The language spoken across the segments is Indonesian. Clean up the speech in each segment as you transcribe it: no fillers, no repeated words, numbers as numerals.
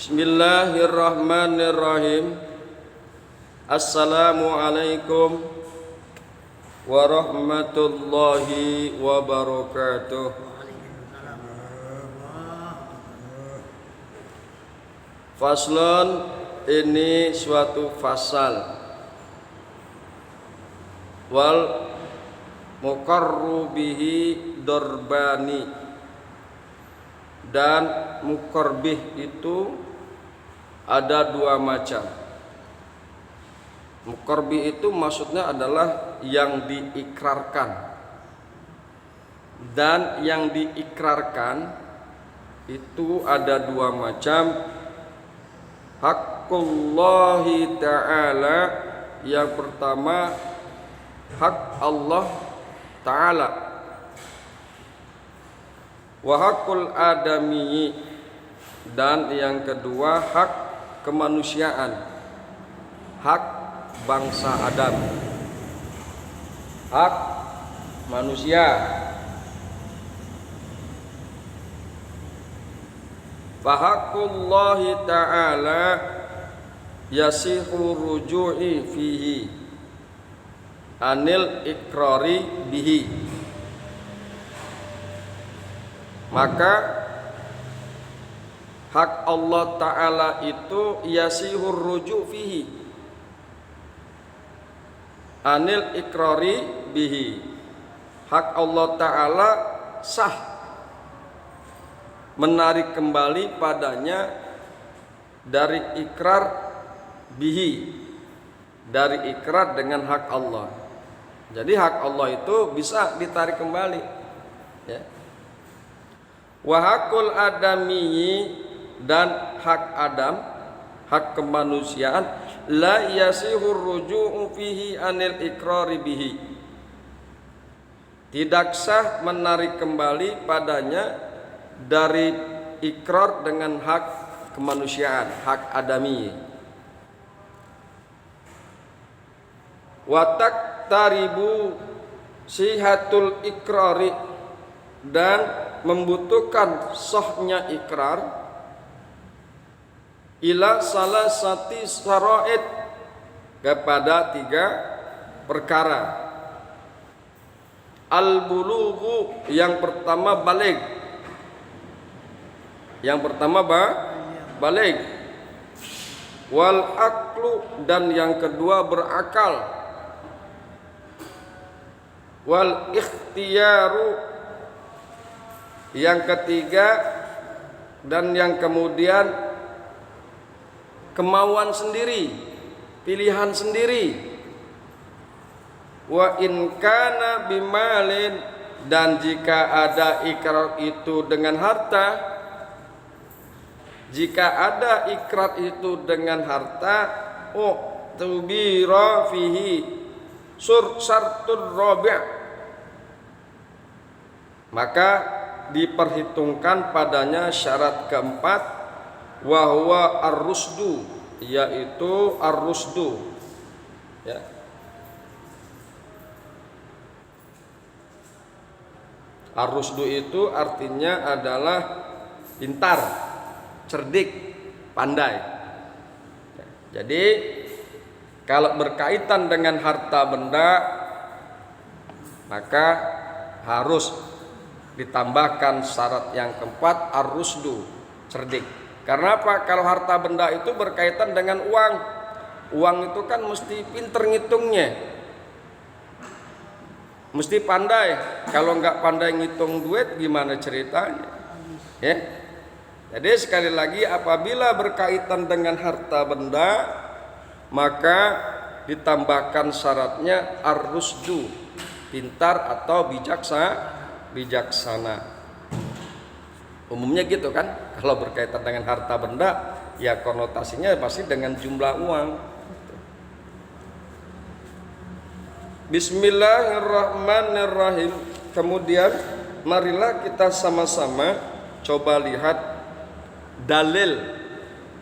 Bismillahirrahmanirrahim. Assalamualaikum warahmatullahi wabarakatuh. Faslun, ini suatu fasal. Wal muqarru bihi darbani, dan muqarbih itu ada dua macam. Muqarbih itu maksudnya adalah yang diikrarkan, dan yang diikrarkan itu ada dua macam. Haqqullahi ta'ala, yang pertama hak Allah ta'ala, wa haqqul adami, dan yang kedua hak kemanusiaan, hak bangsa Adam, hak manusia. Fahaqqullahi ta'ala yasihu ruju'i fihi anil ikrari bihi. Maka hak Allah Ta'ala itu yasihur ruju' fihi anil ikrari bihi. Hak Allah Ta'ala sah menarik kembali padanya dari ikrar bihi, dari ikrar dengan hak Allah. Jadi hak Allah itu bisa ditarik kembali, ya. Wa haqqul adami, dan hak Adam, hak kemanusiaan, la yasihur ruju'u fihi anil ikrari bihi, tidak sah menarik kembali padanya dari ikrar dengan hak kemanusiaan, hak adami. Wa taqtaribu sihatul ikrari, dan membutuhkan sahnya ikrar ila salasati syara'id, kepada tiga perkara. Al-bulughu, yang pertama baligh, yang pertama baligh. Wal aqlu, dan yang kedua berakal. Wal ikhtiyaru, yang ketiga, dan yang kemudian kemauan sendiri, pilihan sendiri. Wa in kana bimalin, dan jika ada ikrar itu dengan harta, jika ada ikrar itu dengan harta, tubira fihi syartur rabi', maka diperhitungkan padanya syarat keempat, wa huwa ar-rusdu, yaitu ar-rusdu, ya. Ar-rusdu itu artinya adalah pintar, cerdik, pandai. Jadi kalau berkaitan dengan harta benda, maka harus ditambahkan syarat yang keempat, ar-rusdu, cerdik. Karena apa? Kalau harta benda itu berkaitan dengan uang. Uang itu kan mesti pinter ngitungnya, mesti pandai. Kalau nggak pandai ngitung duit, gimana ceritanya, ya? Jadi sekali lagi, apabila berkaitan dengan harta benda, maka ditambahkan syaratnya ar-rusdu, pintar atau bijaksana. Umumnya gitu kan, kalau berkaitan dengan harta benda, ya konotasinya pasti dengan jumlah uang. Bismillahirrahmanirrahim. Kemudian marilah kita sama-sama coba lihat dalil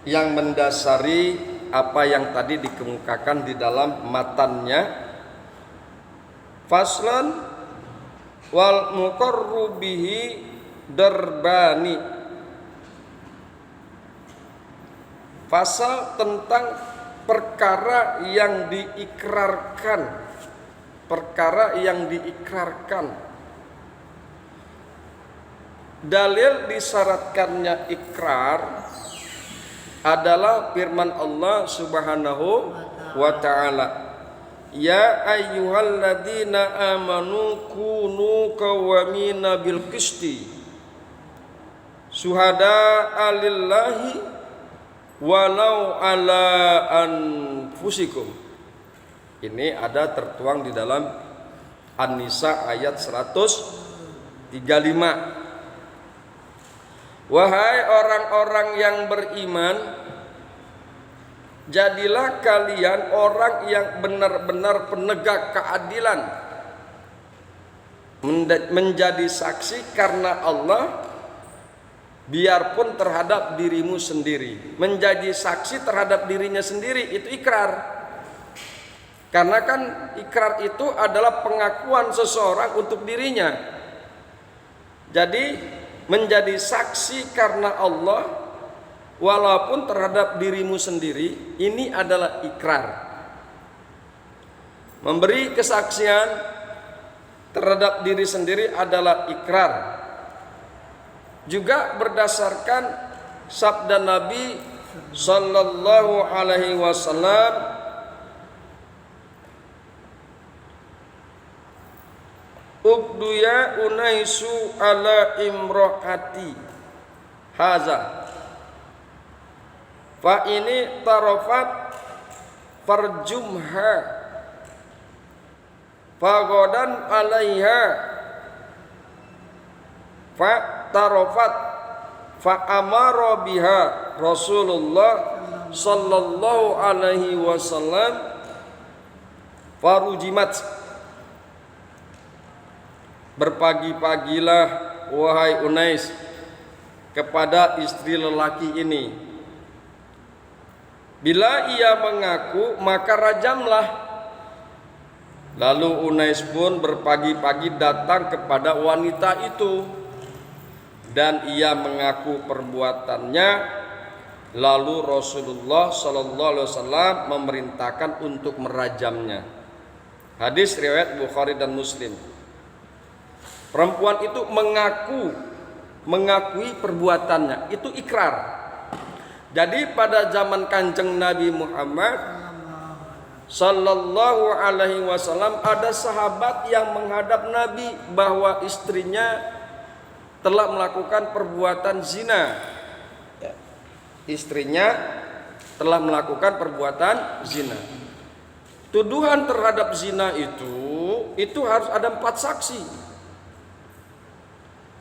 yang mendasari apa yang tadi dikemukakan di dalam matannya. Faslan wal muqarru bihi darbani. Pasal tentang perkara yang diikrarkan. Perkara yang diikrarkan. Dalil disyaratkannya ikrar adalah firman Allah Subhanahu wa ta'ala, ya ayyuhalladzina amanu kunu qawwamina bil qisti syuhada'a lillahi walau ala anfusikum. Ini ada tertuang di dalam An-Nisa ayat 135. Wahai orang-orang yang beriman, jadilah kalian orang yang benar-benar penegak keadilan, menjadi saksi karena Allah, biarpun terhadap dirimu sendiri. Menjadi saksi terhadap dirinya sendiri itu ikrar. Karena kan ikrar itu adalah pengakuan seseorang untuk dirinya. Jadi menjadi saksi karena Allah walaupun terhadap dirimu sendiri, ini adalah ikrar. Memberi kesaksian terhadap diri sendiri adalah ikrar. Juga berdasarkan sabda Nabi sallallahu alaihi wasallam, Ubduya unaisu ala imro'ati haza fa ini tarafat farjumha fagodan alaiha fa tarafat fa amara biha Rasulullah sallallahu alaihi wasallam farujimat. Berpagi-pagilah wahai Unais kepada istri lelaki ini. Bila ia mengaku maka rajamlah. Lalu Unais pun berpagi-pagi datang kepada wanita itu dan ia mengaku perbuatannya. Lalu Rasulullah sallallahu alaihi wasallam memerintahkan untuk merajamnya. Hadis riwayat Bukhari dan Muslim. Perempuan itu mengakui perbuatannya, itu ikrar. Jadi pada zaman Kanjeng Nabi Muhammad sallallahu alaihi wasallam ada sahabat yang menghadap Nabi bahwa istrinya telah melakukan perbuatan zina. Istrinya telah melakukan perbuatan zina. Tuduhan terhadap zina itu harus ada 4 saksi.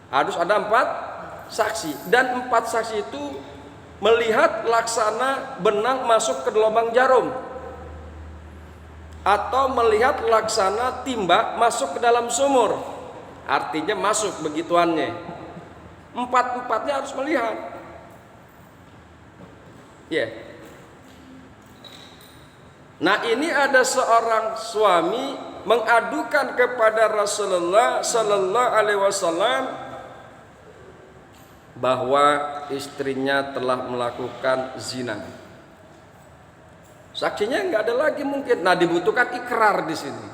Harus ada 4 saksi. Dan 4 saksi itu melihat laksana benang masuk ke lubang jarum, atau melihat laksana timba masuk ke dalam sumur. Artinya masuk begituannya. 4-empatnya harus melihat. Nah, ini ada seorang suami mengadukan kepada Rasulullah sallallahu alaihi wasallam bahwa istrinya telah melakukan zina. Saksinya nggak ada lagi mungkin. Nah, dibutuhkan ikrar di sini.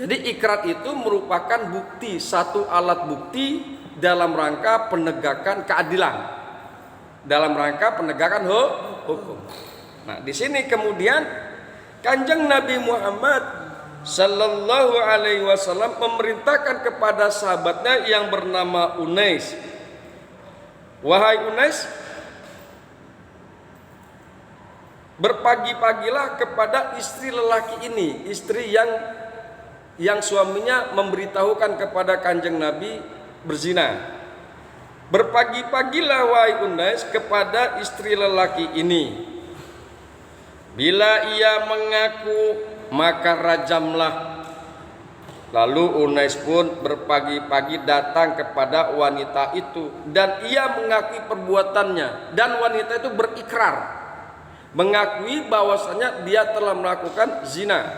Jadi ikrar itu merupakan bukti, satu alat bukti dalam rangka penegakan keadilan, dalam rangka penegakan hukum. Nah, di sini kemudian Kanjeng Nabi Muhammad sallallahu alaihi wasallam memerintahkan kepada sahabatnya yang bernama Unais, wahai Unais, berpagi-pagilah kepada istri lelaki ini, istri yang suaminya memberitahukan kepada Kanjeng Nabi berzina. Berpagi-pagilah wahai Unais kepada istri lelaki ini. Bila ia mengaku maka rajamlah. Lalu Unais pun berpagi-pagi datang kepada wanita itu dan ia mengakui perbuatannya, dan wanita itu berikrar mengakui bahwasanya dia telah melakukan zina.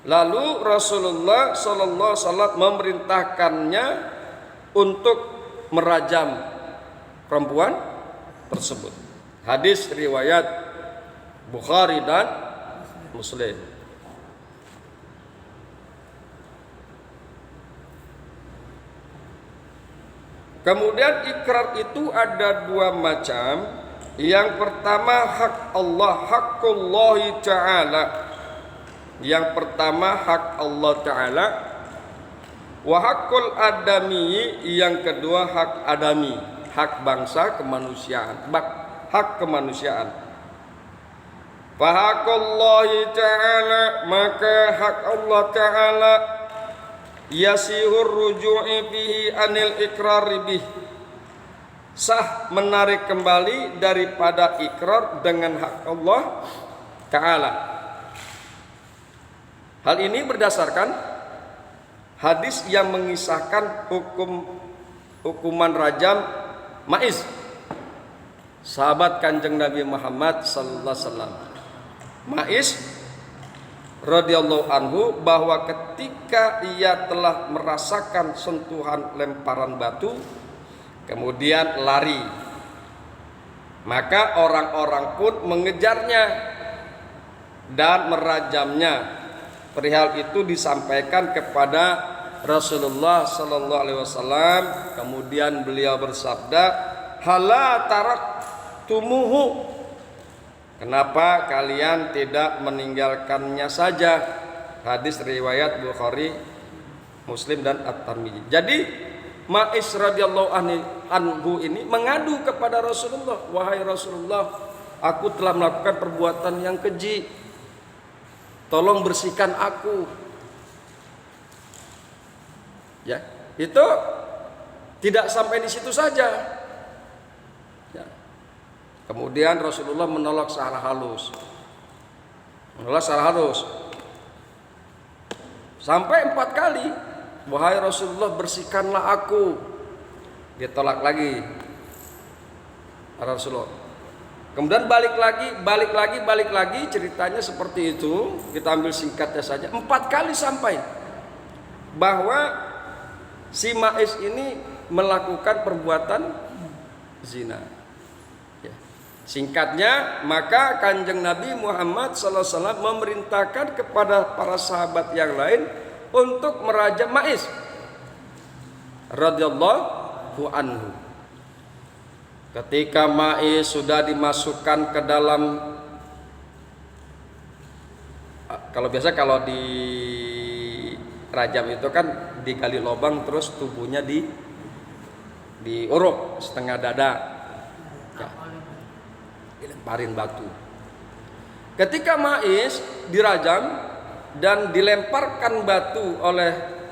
Lalu Rasulullah sallallahu alaihi wasallam memerintahkannya untuk merajam perempuan tersebut. Hadis riwayat Bukhari dan Muslim. Kemudian ikrar itu ada dua macam. Yang pertama hak Allah, hakullahi ta'ala. Yang pertama hak Allah Ta'ala. Wa hakul adami, yang kedua hak adami, hak bangsa kemanusiaan, hak kemanusiaan. Fahakullahi ta'ala, maka hak Allah Ta'ala yasihur ruju'i bihi anil ikrari bih, sah menarik kembali daripada ikrar dengan hak Allah Ta'ala. Hal ini berdasarkan hadis yang mengisahkan hukuman rajam Maiz, sahabat Kanjeng Nabi Muhammad sallallahu alaihi wasallam. Maiz radhiyallahu anhu, bahwa ketika ia telah merasakan sentuhan lemparan batu kemudian lari, maka orang-orang pun mengejarnya dan merajamnya. Perihal itu disampaikan kepada Rasulullah sallallahu alaihi wasallam. Kemudian beliau bersabda, "Hala taraktumuhu?" Kenapa kalian tidak meninggalkannya saja? Hadis riwayat Bukhari, Muslim dan At-Tirmidzi. Jadi Maiz radhiyallahu anhu ini mengadu kepada Rasulullah, "Wahai Rasulullah, aku telah melakukan perbuatan yang keji. Tolong bersihkan aku." Ya, itu tidak sampai di situ saja. Ya. Kemudian Rasulullah menolak secara halus. Sampai 4 kali. "Wahai Rasulullah, bersihkanlah aku." Ditolak lagi Rasulullah. Kemudian balik lagi, ceritanya seperti itu. Kita ambil singkatnya saja. 4 kali sampai bahwa si Maiz ini melakukan perbuatan zina. Ya. Singkatnya, maka Kanjeng Nabi Muhammad SAW memerintahkan kepada para sahabat yang lain untuk merajam Maiz radhiyallahu anhu. Ketika Maiz sudah dimasukkan ke dalam, kalau di rajam itu kan digali lubang terus tubuhnya diuruk setengah dada, ya, dilemparin batu. Ketika Maiz dirajam dan dilemparkan batu oleh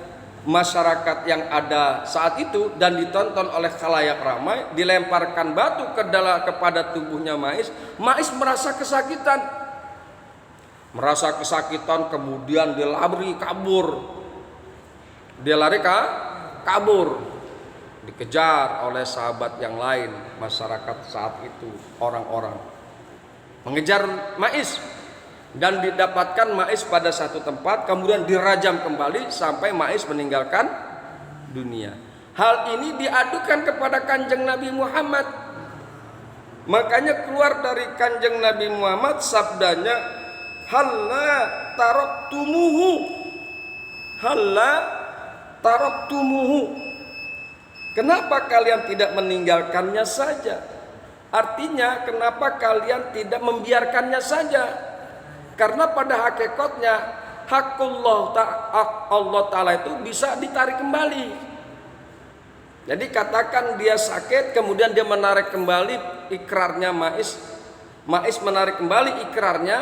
masyarakat yang ada saat itu dan ditonton oleh khalayak ramai, dilemparkan batu kepada tubuhnya Maiz. Maiz merasa kesakitan, kemudian dia lari kabur, dikejar oleh sahabat yang lain, masyarakat saat itu, orang-orang mengejar Maiz. Dan didapatkan Maiz pada satu tempat, kemudian dirajam kembali sampai Maiz meninggalkan dunia. Hal ini diadukan kepada Kanjeng Nabi Muhammad. Makanya keluar dari Kanjeng Nabi Muhammad sabdanya, "Halla taraktumuhu." Kenapa kalian tidak meninggalkannya saja? Artinya, kenapa kalian tidak membiarkannya saja? Karena pada hakikatnya hakullah Allah Ta'ala itu bisa ditarik kembali. Jadi katakan dia sakit, kemudian dia menarik kembali ikrarnya Maiz menarik kembali ikrarnya,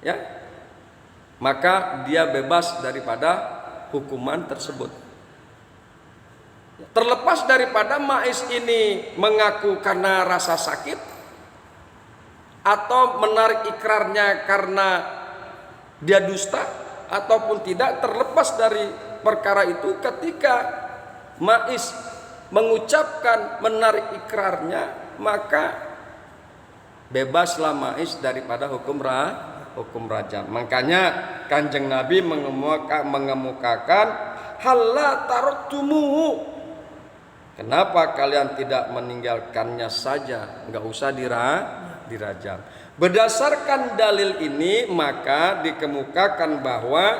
ya, maka dia bebas daripada hukuman tersebut. Terlepas daripada Maiz ini mengaku karena rasa sakit atau menarik ikrarnya karena dia dusta ataupun tidak, terlepas dari perkara itu, ketika Maiz mengucapkan menarik ikrarnya, maka bebaslah Maiz daripada hukum rajam. Makanya Kanjeng Nabi mengemukakan halla taraktumuhu, Kenapa kalian tidak meninggalkannya saja? Enggak usah dirajam. Berdasarkan dalil ini maka dikemukakan bahwa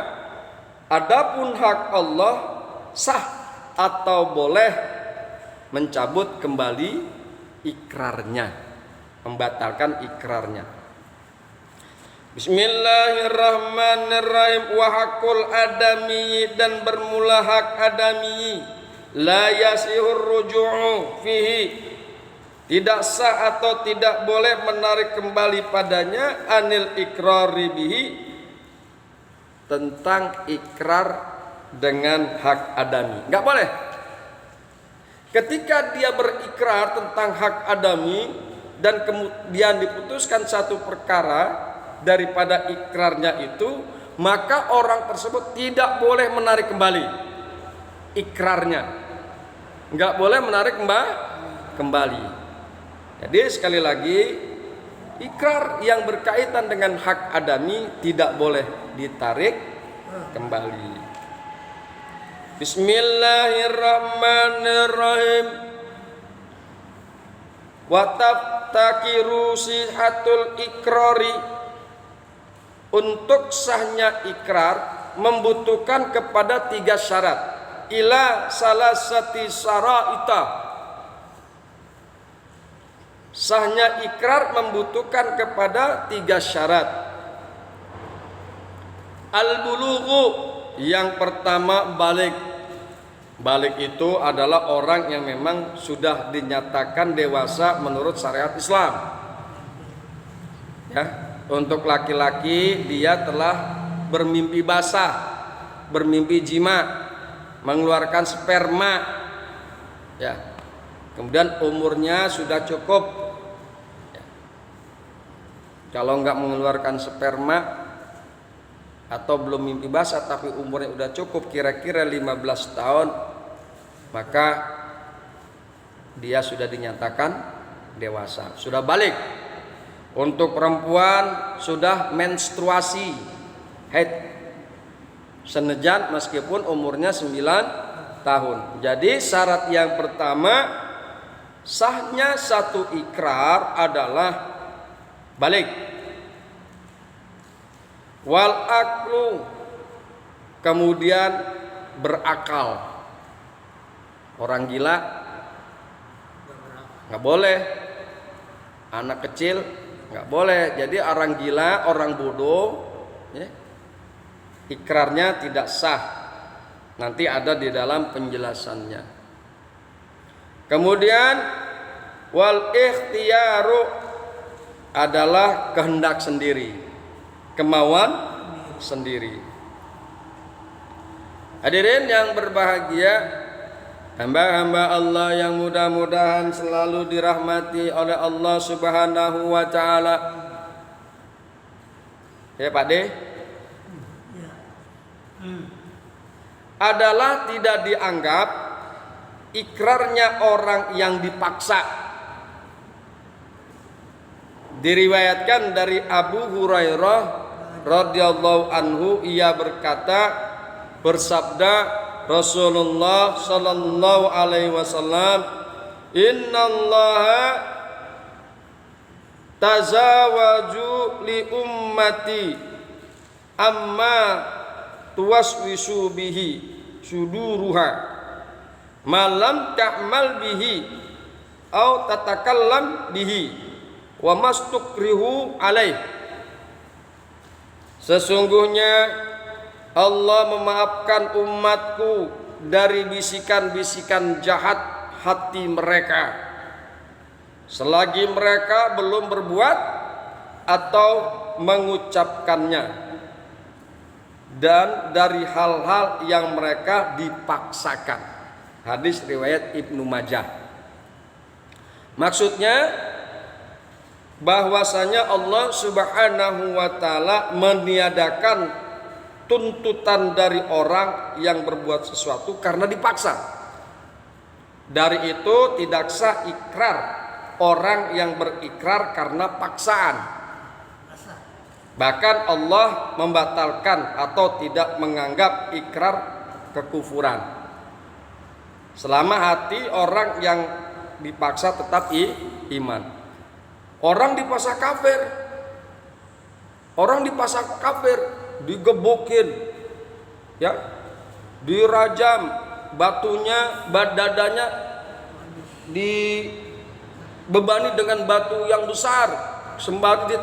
adapun hak Allah sah atau boleh mencabut kembali ikrarnya, membatalkan ikrarnya. Bismillahirrahmanirrahim. Wa hakul adami, dan bermula hak adami, la yasihur ruju'u fihi, tidak sah atau tidak boleh menarik kembali padanya, anil ikrari bihi, tentang ikrar dengan hak adami. Enggak boleh. Ketika dia berikrar tentang hak adami dan kemudian diputuskan satu perkara daripada ikrarnya itu, maka orang tersebut tidak boleh menarik kembali ikrarnya, nggak boleh menarik kembali. Jadi sekali lagi, ikrar yang berkaitan dengan hak adami tidak boleh ditarik kembali. Bismillahirrahmanirrahim. Wa taftakiru sihatul ikrari, untuk sahnya ikrar membutuhkan kepada 3 syarat. Ila salasati syaraita, sahnya ikrar membutuhkan kepada 3 syarat. Al-bulughu, yang pertama balik. Balik itu adalah orang yang memang sudah dinyatakan dewasa menurut syariat Islam. Ya, untuk laki-laki dia telah bermimpi basah, bermimpi jima, mengeluarkan sperma. Ya. Kemudian umurnya sudah cukup. Ya. Kalau nggak mengeluarkan sperma atau belum mimpi basah tapi umurnya udah cukup kira-kira 15 tahun, maka dia sudah dinyatakan dewasa, sudah balik. Untuk perempuan sudah menstruasi, haid, senejan meskipun umurnya 9 tahun. Jadi syarat yang pertama sahnya satu ikrar adalah balik. Wal aklu, kemudian berakal. Orang gila nggak boleh, anak kecil nggak boleh. Jadi orang gila, orang bodoh, ya, ikrarnya tidak sah. Nanti ada di dalam penjelasannya. Kemudian wal ikhtiyaru adalah kehendak sendiri, kemauan sendiri. Hadirin yang berbahagia, hamba-hamba Allah yang mudah-mudahan selalu dirahmati oleh Allah Subhanahu wa taala. Ya Pak De, adalah tidak dianggap ikrarnya orang yang dipaksa. Diriwayatkan dari Abu Hurairah radhiyallahu anhu, ia berkata, bersabda Rasulullah sallallahu alaihi wasallam, "Innallaha tazawaju li ummati amma tuwaswisu bihi suduruha malam ta'mal bihi au tatakallam bihi wa mastukrihu alaih." Sesungguhnya Allah memaafkan umatku dari bisikan-bisikan jahat hati mereka selagi mereka belum berbuat atau mengucapkannya, dan dari hal-hal yang mereka dipaksakan. Hadis riwayat Ibnu Majah. Maksudnya bahwasanya Allah Subhanahu wa taala meniadakan tuntutan dari orang yang berbuat sesuatu karena dipaksa. Dari itu tidak sah ikrar orang yang berikrar karena paksaan. Bahkan Allah membatalkan atau tidak menganggap ikrar kekufuran. Selama hati orang yang dipaksa tetap iman. Orang dipaksa kafir, digebukin, ya, dirajam, batunya, dadanya dibebani dengan batu yang besar, sembari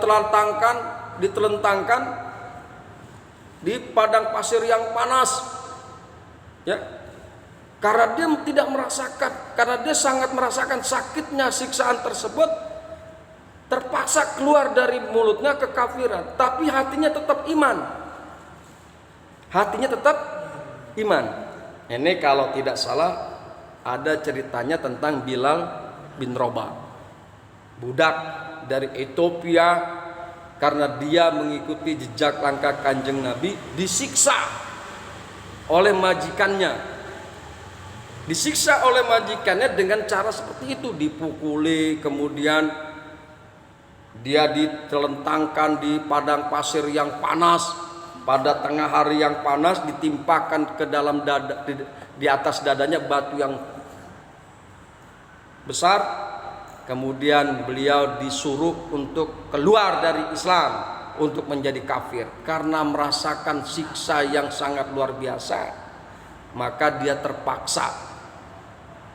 ditelentangkan di padang pasir yang panas, ya, karena dia sangat merasakan sakitnya siksaan tersebut, terpaksa keluar dari mulutnya kekafiran, tapi hatinya tetap iman. Ini kalau tidak salah ada ceritanya tentang Bilal bin Rabah, budak dari Ethiopia, karena dia mengikuti jejak langkah Kanjeng Nabi, disiksa oleh majikannya dengan cara seperti itu, dipukuli, kemudian dia ditelentangkan di padang pasir yang panas, pada tengah hari yang panas, ditimpakan ke dalam dada, di atas dadanya batu yang besar. Kemudian beliau disuruh untuk keluar dari Islam, untuk menjadi kafir. Karena merasakan siksa yang sangat luar biasa, maka dia terpaksa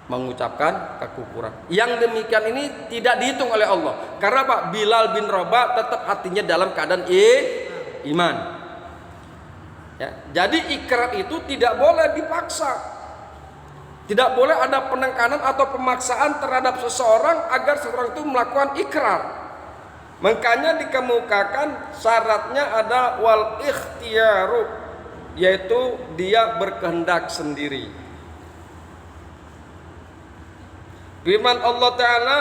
mengucapkan kekufuran. Yang demikian ini tidak dihitung oleh Allah. Karena Pak Bilal bin Rabah tetap hatinya dalam keadaan iman. Ya, jadi ikrar itu tidak boleh dipaksa. Tidak boleh ada penekanan atau pemaksaan terhadap seseorang agar seseorang itu melakukan ikrar. Makanya dikemukakan syaratnya ada wal ikhtiyaru, yaitu dia berkehendak sendiri. Firman Allah Ta'ala,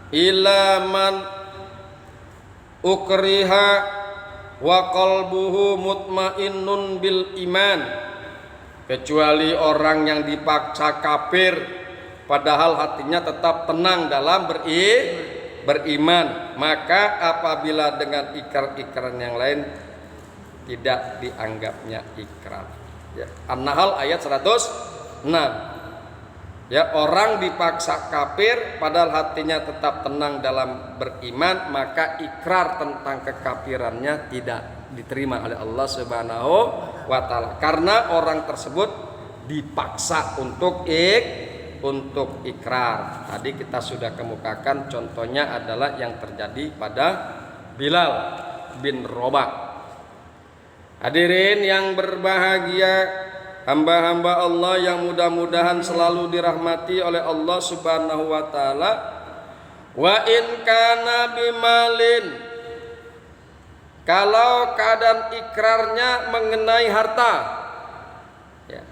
ila man ukriha wa qalbuhu mutmainnun bil iman, kecuali orang yang dipaksa kafir padahal hatinya tetap tenang dalam beriman, maka apabila dengan ikrar-ikrar yang lain tidak dianggapnya ikrar. Ya, An-Nahl ayat 106. Ya, orang dipaksa kafir padahal hatinya tetap tenang dalam beriman, maka ikrar tentang kekafirannya tidak diterima oleh Allah Subhanahu wa taala, karena orang tersebut dipaksa untuk ikrar. Tadi kita sudah kemukakan contohnya adalah yang terjadi pada Bilal bin Rabah. Hadirin yang berbahagia, hamba-hamba Allah yang mudah-mudahan selalu dirahmati oleh Allah Subhanahu wa taala. Wa in kana bimalin, kalau keadaan ikrarnya mengenai harta, ya,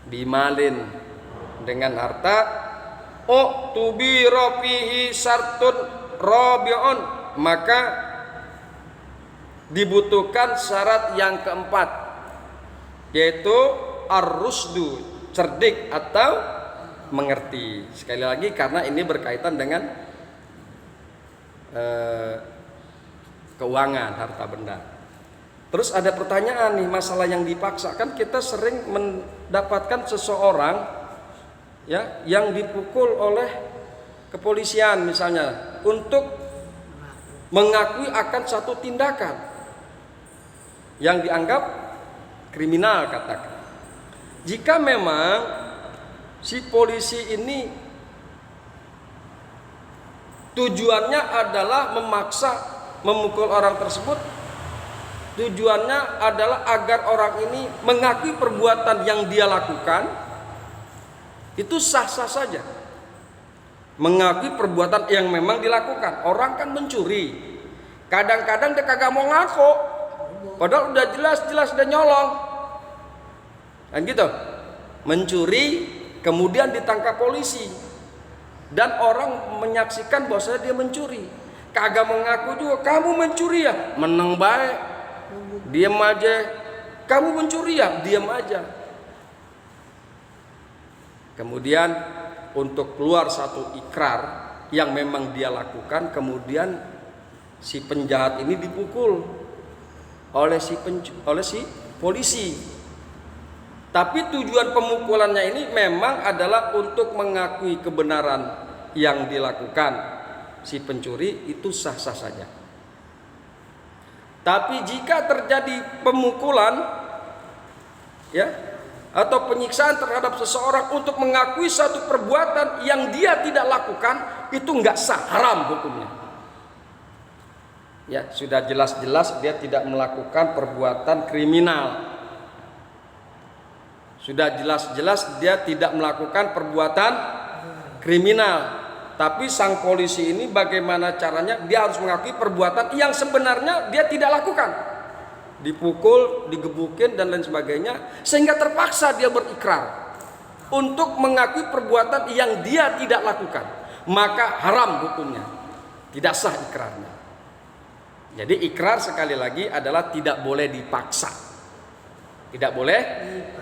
bimalin dengan harta, tubi rofihi sartun rabi'un, maka dibutuhkan syarat yang keempat, yaitu ar-rusdu, cerdik atau mengerti. Sekali lagi karena ini berkaitan dengan keuangan, harta benda. Terus ada pertanyaan nih, masalah yang dipaksa. Kan kita sering mendapatkan seseorang, ya, yang dipukul oleh kepolisian misalnya untuk mengakui akan satu tindakan yang dianggap kriminal, katakan. Jika memang si polisi ini tujuannya adalah memaksa memukul orang tersebut, tujuannya adalah agar orang ini mengakui perbuatan yang dia lakukan, itu sah-sah saja. Mengakui perbuatan yang memang dilakukan. Orang kan mencuri, kadang-kadang dia kagak mau ngaku, padahal udah jelas-jelas udah nyolong, kan gitu. Mencuri kemudian ditangkap polisi dan orang menyaksikan bahwa dia mencuri, kagak mengaku juga. Kamu mencuri ya? Menang baik, diam aja. Kamu mencuri ya? Diam aja. Kemudian untuk keluar satu ikrar yang memang dia lakukan, kemudian si penjahat ini dipukul oleh si polisi. Tapi tujuan pemukulannya ini memang adalah untuk mengakui kebenaran yang dilakukan si pencuri, itu sah-sah saja. Tapi jika terjadi pemukulan ya atau penyiksaan terhadap seseorang untuk mengakui satu perbuatan yang dia tidak lakukan, itu enggak sah, haram hukumnya. Ya, sudah jelas-jelas dia tidak melakukan perbuatan kriminal. Sudah jelas-jelas dia tidak melakukan perbuatan kriminal. Tapi sang polisi ini bagaimana caranya? Dia harus mengakui perbuatan yang sebenarnya dia tidak lakukan. Dipukul, digebukin dan lain sebagainya, sehingga terpaksa dia berikrar untuk mengakui perbuatan yang dia tidak lakukan. Maka haram hukumnya, tidak sah ikrarnya. Jadi ikrar sekali lagi adalah tidak boleh dipaksa. Tidak boleh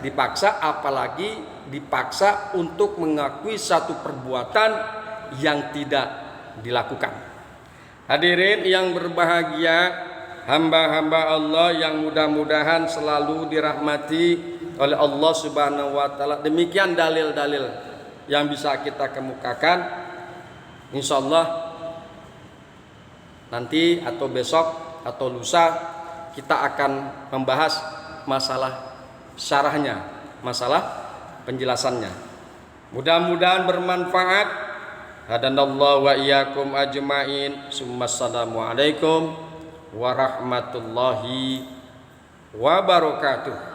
dipaksa, apalagi dipaksa untuk mengakui satu perbuatan yang tidak dilakukan. Hadirin yang berbahagia, hamba-hamba Allah yang mudah-mudahan selalu dirahmati oleh Allah Subhanahu wa taala. Demikian dalil-dalil yang bisa kita kemukakan. Insyaallah nanti atau besok atau lusa kita akan membahas masalah syarahnya, masalah penjelasannya. Mudah-mudahan bermanfaat. Hadanallahu wa iyyakum ajmain. Assalamualaikum warahmatullahi wabarakatuh.